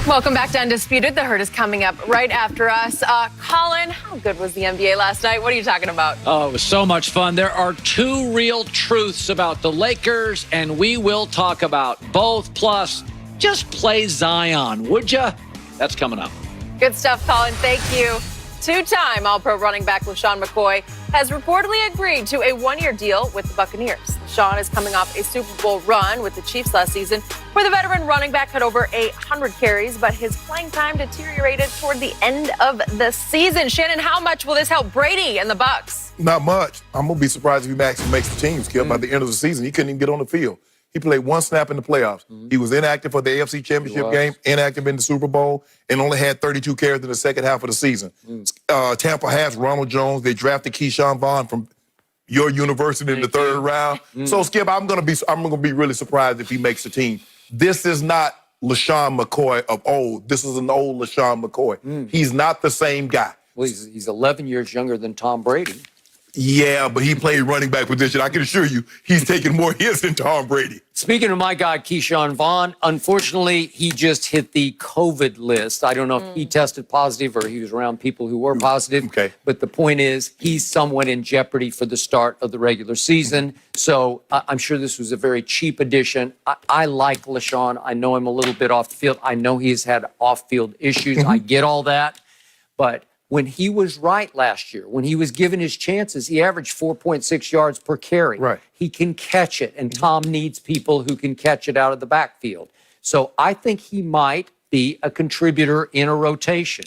Welcome back to Undisputed. The Herd is coming up right after us. Colin, how good was the NBA last night? What are you talking about? Oh, it was so much fun. There are two real truths about the Lakers, and we will talk about both. Plus, just play Zion, would ya? That's coming up. Good stuff, Colin. Thank you. Two-time All-Pro running back LeSean McCoy has reportedly agreed to a one-year deal with the Buccaneers. LeSean is coming off a Super Bowl run with the Chiefs last season, where the veteran running back had over 100 carries, but his playing time deteriorated toward the end of the season. Shannon, how much will this help Brady and the Bucs? Not much. I'm going to be surprised if he actually makes the team, Skip. By the end of the season, he couldn't even get on the field. He played one snap in the playoffs. He was inactive for the AFC Championship game, inactive in the Super Bowl, and only had 32 carries in the second half of the season. Tampa has Ronald Jones. They drafted Keyshawn Vaughn from your university in the third round. So, Skip, I'm gonna be really surprised if he makes the team. This is not LeSean McCoy of old. This is an old LeSean McCoy. He's not the same guy. Well, he's 11 years younger than Tom Brady. Yeah, but he played running back position. I can assure you, he's taking more hits than Tom Brady. Speaking of my guy, Keyshawn Vaughn, unfortunately, he just hit the COVID list. I don't know if he tested positive or he was around people who were positive. Okay. But the point is, he's somewhat in jeopardy for the start of the regular season. So I'm sure this was a very cheap addition. I like LeSean. I know him a little bit off the field. I know he's had off-field issues. I get all that. But when he was right last year, when he was given his chances, he averaged 4.6 yards per carry. Right. He can catch it, and Tom needs people who can catch it out of the backfield. So I think he might be a contributor in a rotation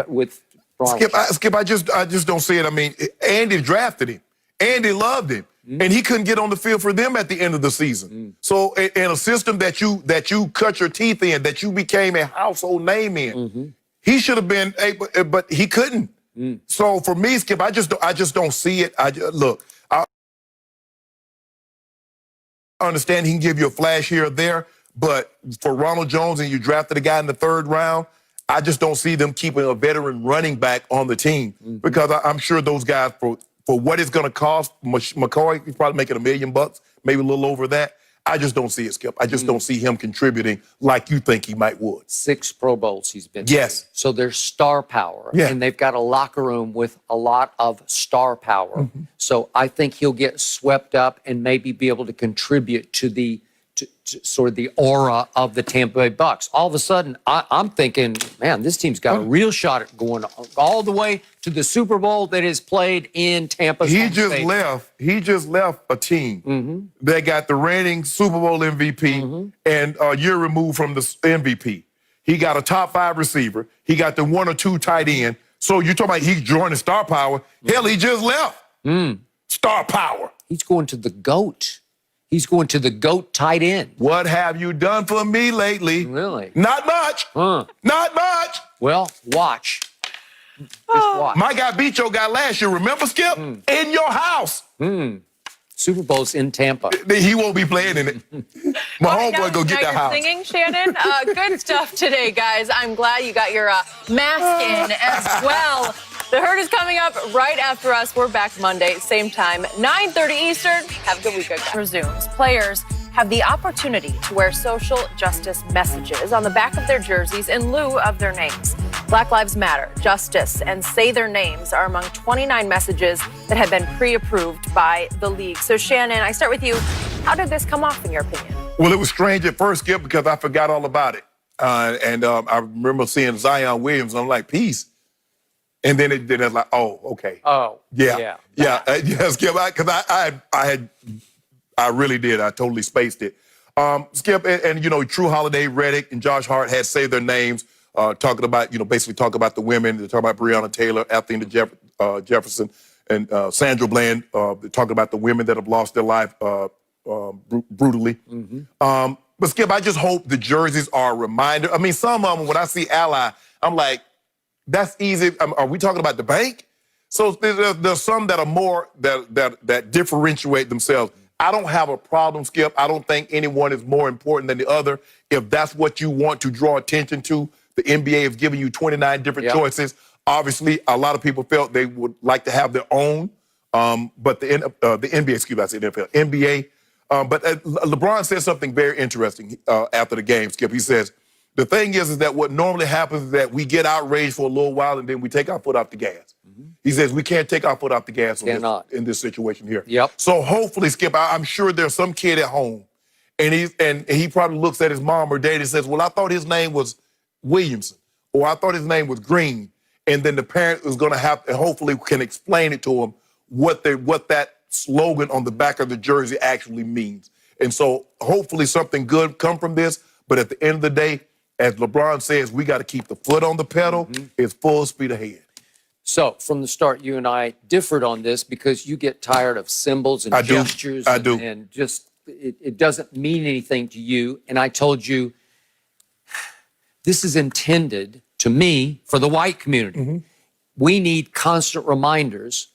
with Ronald. Skip, I just don't see it. I mean, Andy drafted him. Andy loved him. And he couldn't get on the field for them at the end of the season. So in a system that you cut your teeth in, that you became a household name in, he should have been able, but he couldn't. So for me, Skip, I just don't see it. Look, I understand he can give you a flash here or there, but for Ronald Jones and you drafted a guy in the third round, I just don't see them keeping a veteran running back on the team because I'm sure those guys, for what it's going to cost, McCoy, he's probably making $1 million, maybe a little over that. I just don't see it, Skip. I just don't see him contributing like you think he might would. 6 Pro Bowls he's been Yes. to. So there's star power. Yeah. And they've got a locker room with a lot of star power. So I think he'll get swept up and maybe be able to contribute to the to sort of the aura of the Tampa Bay Bucs. All of a sudden, I'm thinking, man, this team's got a real shot at going all the way to the Super Bowl that is played in Tampa. He just left a team that got the reigning Super Bowl MVP and a year removed from the MVP. He got a top 5 receiver. He got the 1 or 2 tight end. So you're talking about he joining star power. Hell, he just left. Star power. He's going to the GOAT. He's going to the GOAT tight end. What have you done for me lately? Really? Not much. Not much. Well, watch. Just watch. My guy beat your guy last year. Remember, Skip? In your house. Super Bowl's in Tampa. He won't be playing in it. My homeboy go get the house. Singing, Shannon. Good stuff today, guys. I'm glad you got your mask in as well. The Herd is coming up right after us. We're back Monday, same time, 9:30 Eastern. Have a good weekend. Resumes. Players have the opportunity to wear social justice messages on the back of their jerseys in lieu of their names. Black Lives Matter, Justice, and Say Their Names are among 29 messages that have been pre-approved by the league. So, Shannon, I start with you. How did this come off, in your opinion? Well, it was strange at first, Skip, because I forgot all about it. I remember seeing Zion Williams, and I'm like, peace. And then it's like, oh, okay. Oh, yeah, Skip, because I really did. I totally spaced it. Skip, and you know, True Holiday, Reddick, and Josh Hart had saved their names, talking about, basically talk about the women. They're talking about Breonna Taylor, Athena Jefferson, and Sandra Bland. They're talking about the women that have lost their life brutally. But Skip, I just hope the jerseys are a reminder. I mean, some of them, when I see Ally, I'm like, that's easy. Are we talking about the bank? So there's some that are more, that differentiate themselves. I don't have a problem, Skip. I don't think anyone is more important than the other. If that's what you want to draw attention to, the NBA has given you 29 different choices. Obviously, a lot of people felt they would like to have their own, but the NBA, excuse me, I said NFL, NBA. But LeBron said something very interesting after the game, Skip. He says, The thing is that what normally happens is that we get outraged for a little while and then we take our foot off the gas. He says we can't take our foot off the gas in this situation here. Yep. So hopefully, Skip, I'm sure there's some kid at home, and he probably looks at his mom or dad and says, "Well, I thought his name was Williamson, or I thought his name was Green," and then the parent is going to have and hopefully can explain it to him what that slogan on the back of the jersey actually means. And so hopefully something good come from this. But at the end of the day, as LeBron says, we got to keep the foot on the pedal. It's full speed ahead. So from the start, you and I differed on this because you get tired of symbols and gestures. I do. And just it doesn't mean anything to you. And I told you, this is intended, to me, for the white community. We need constant reminders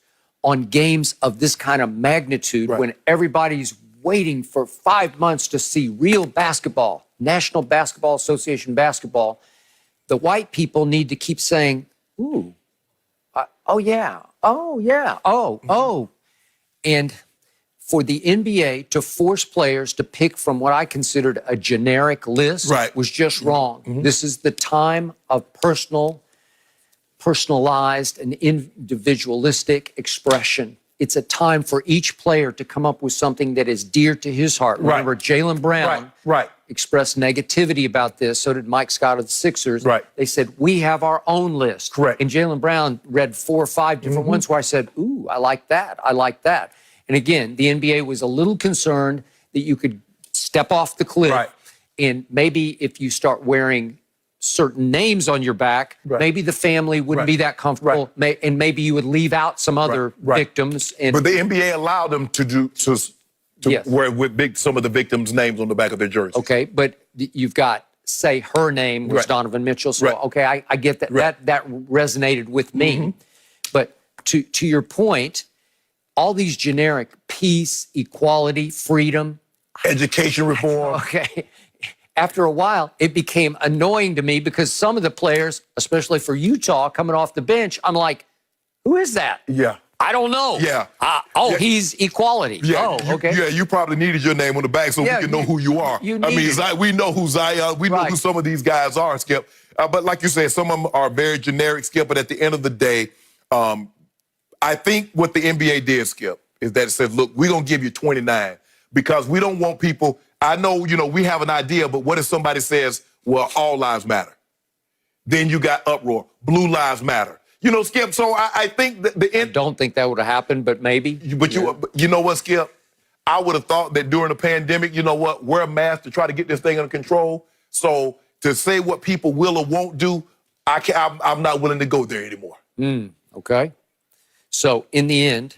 on games of this kind of magnitude when everybody's waiting for 5 months to see real basketball, National Basketball Association basketball. The white people need to keep saying, ooh, oh, yeah, oh, yeah, oh. And for the NBA to force players to pick from what I considered a generic list was just wrong. This is the time of personalized and individualistic expression. It's a time for each player to come up with something that is dear to his heart. Remember, Jaylen Brown expressed negativity about this. So did Mike Scott of the Sixers. They said, we have our own list. And Jaylen Brown read 4 or 5 different ones where I said, ooh, I like that. I like that. And again, the NBA was a little concerned that you could step off the cliff. And maybe if you start wearing certain names on your back, maybe the family wouldn't be that comfortable, and maybe you would leave out some other victims. And but the NBA allowed them to wear with some of the victims' names on the back of their jerseys. Okay, but you've got, say, her name was Donovan Mitchell. So okay, I get that. That resonated with me. But to your point, all these generic peace, equality, freedom, education reform. Okay. After a while, it became annoying to me because some of the players, especially for Utah, coming off the bench, I'm like, who is that? I don't know. He's equality. Okay. You probably needed your name on the back so we can know who you are. We know who Zion, we know who some of these guys are, Skip. But like you said, some of them are very generic, Skip. But at the end of the day, I think what the NBA did, Skip, is that it said, look, we're going to give you 29 because we don't want people. I know, we have an idea, but what if somebody says, well, all lives matter? Then you got uproar. Blue lives matter. Skip, so I think that I don't think that would have happened, but maybe. But you know what, Skip? I would have thought that during the pandemic, wear a mask to try to get this thing under control. So to say what people will or won't do, I'm not willing to go there anymore. Okay. So in the end,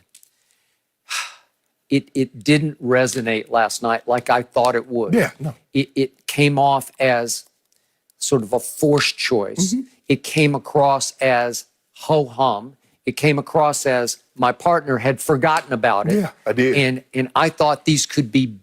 it didn't resonate last night like I thought it would. It came off as sort of a forced choice. It came across as ho-hum. It came across as my partner had forgotten about it. I did. And I thought these could be,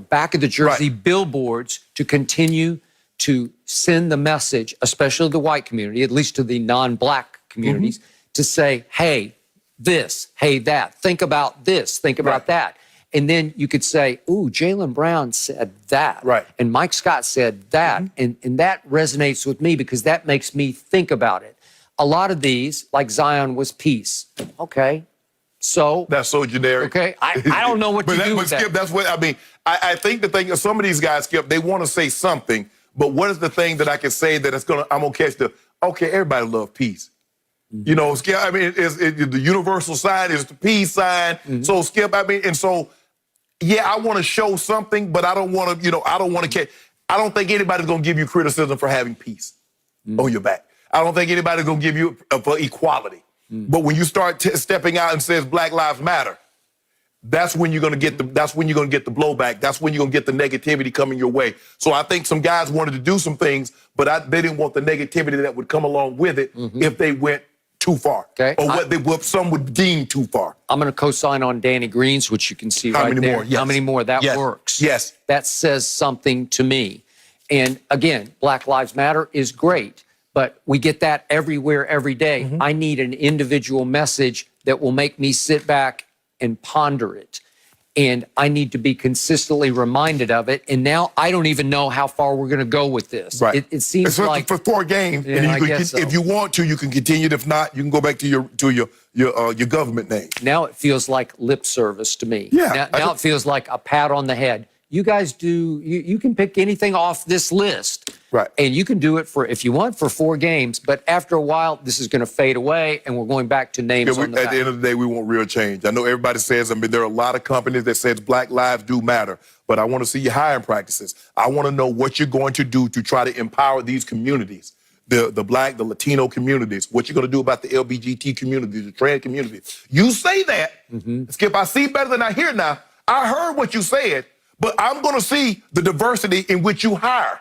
back of the jersey billboards to continue to send the message, especially the white community, at least to the non-black communities, to say, hey, this, hey, that, think about this, think about that. And then you could say, ooh, Jaylen Brown said that. And Mike Scott said that. And that resonates with me because that makes me think about it. A lot of these, like Zion, was peace. Okay. So that's so generic. Okay. I don't know what to do with that. Skip, that's what I mean. I think the thing is some of these guys, Skip, they want to say something, but what is the thing that I can say that I'm gonna catch okay, everybody love peace. Skip, I mean, the universal sign is the peace sign. So, Skip, I mean, and so, I want to show something, but I don't want to, I don't want to catch. I don't think anybody's going to give you criticism for having peace on your back. I don't think anybody's going to give you for equality. But when you start stepping out and says Black Lives Matter, that's when you're going to get the blowback. That's when you're going to get the negativity coming your way. So I think some guys wanted to do some things, but they didn't want the negativity that would come along with it if they went too far. Okay. Or what some would deem too far. I'm going to co-sign on Danny Green's, which you can see right there. How many more? That works. Yes. That says something to me. And again, Black Lives Matter is great, but we get that everywhere, every day. I need an individual message that will make me sit back and ponder it. And I need to be consistently reminded of it. And now I don't even know how far we're going to go with this. Right. It seems it's like for 4 games, Yeah, and I you guess so. if you want to, you can continue. If not, you can go back to your government name. now it feels like lip service to me. Yeah, Now it feels like a pat on the head. You guys do, you can pick anything off this list. Right. And you can do it for, if you want, for 4 games. But after a while, this is going to fade away, and we're going back to names on the At back. the end of the day, we want real change. I know everybody says, I mean, there are a lot of companies that says Black lives do matter, but I want to see your hiring practices. I want to know what you're going to do to try to empower these communities, the Black, the Latino communities, what you're going to do about the LGBT communities, the trans communities. You say that, Skip, I see better than I hear now. I heard what you said, but I'm going to see the diversity in which you hire.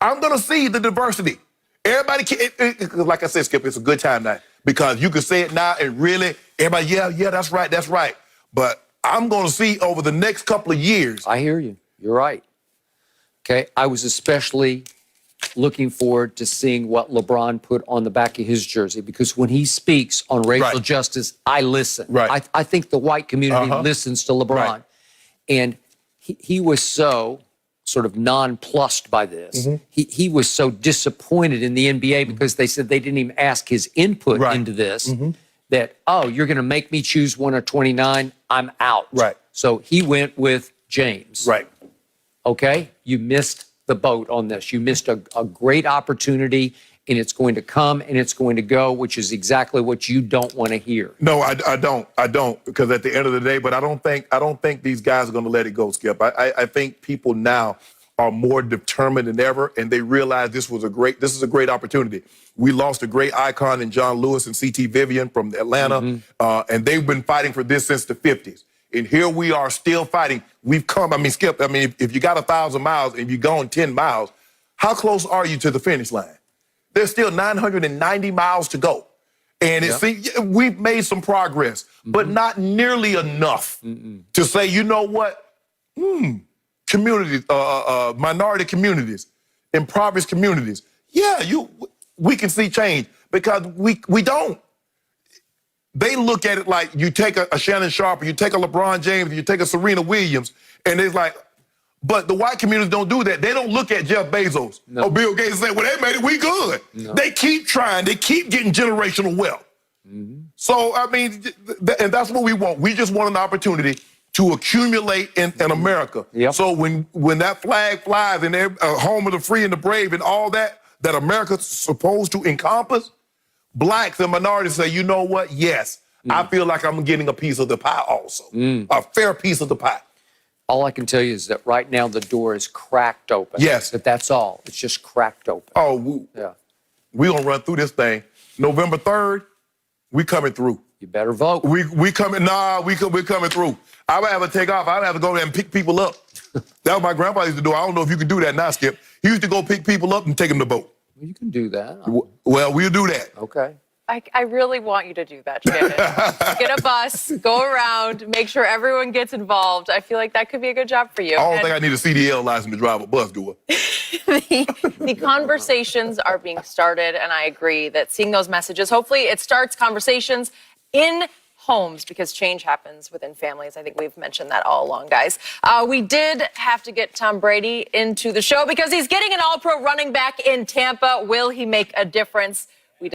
I'm going to see the diversity. Everybody, like I said, Skip, it's a good time now because you can say it now and really, everybody, yeah, that's right. But I'm going to see over the next couple of years. I hear you. You're right. Okay. I was especially looking forward to seeing what LeBron put on the back of his jersey, because when he speaks on racial Right. justice, I listen. Right. I think the white community listens to LeBron. Right. And he was so sort of nonplussed by this. He was so disappointed in the NBA because they said they didn't even ask his input Right. into this, that, oh, you're going to make me choose one of 29, I'm out. Right. So he went with James. Right. Okay? You missed the boat on this. You missed a great opportunity, and it's going to come and it's going to go, which is exactly what you don't want to hear. No, I don't, because at the end of the day, but I don't think these guys are going to let it go, Skip. I think people now are more determined than ever, and they realize this is a great opportunity. We lost a great icon in John Lewis and C.T. Vivian from Atlanta, and they've been fighting for this since the 50s. And here we are still fighting. We've come, Skip, if you got 1,000 miles and you've gone 10 miles, how close are you to the finish line? There's still 990 miles to go. And we've made some progress, but not nearly enough to say, you know what? Communities, minority communities, impoverished communities, we can see change, because we don't. They look at it like you take a Shannon Sharp, or you take a LeBron James, or you take a Serena Williams, and it's like, but the white communities don't do that. They don't look at Jeff Bezos or Bill Gates and say, well, they made it, we good. No. They keep trying. They keep getting generational wealth. So, and that's what we want. We just want an opportunity to accumulate in America. Yep. So when that flag flies and they're home of the free and the brave and all that America's supposed to encompass, Blacks and minorities say, you know what? Yes, I feel like I'm getting a piece of the pie also, a fair piece of the pie. All I can tell you is that right now the door is cracked open. Yes. That's all. It's just cracked open. Oh, we're going to run through this thing. November 3rd, we coming through. You better vote. We're coming through. I would have to take off. I would have to go there and pick people up. That was my grandpa used to do. I don't know if you can do that now, Skip. He used to go pick people up and take them to boat. Well, you can do that. Well, we'll do that. Okay. I really want you to do that, Shannon. Get a bus, go around, make sure everyone gets involved. I feel like that could be a good job for you. I don't think I need a CDL license to drive a bus, do I? The conversations are being started, and I agree that seeing those messages, hopefully it starts conversations in homes, because change happens within families. I think we've mentioned that all along, guys. We did have to get Tom Brady into the show because he's getting an all-pro running back in Tampa. Will he make a difference?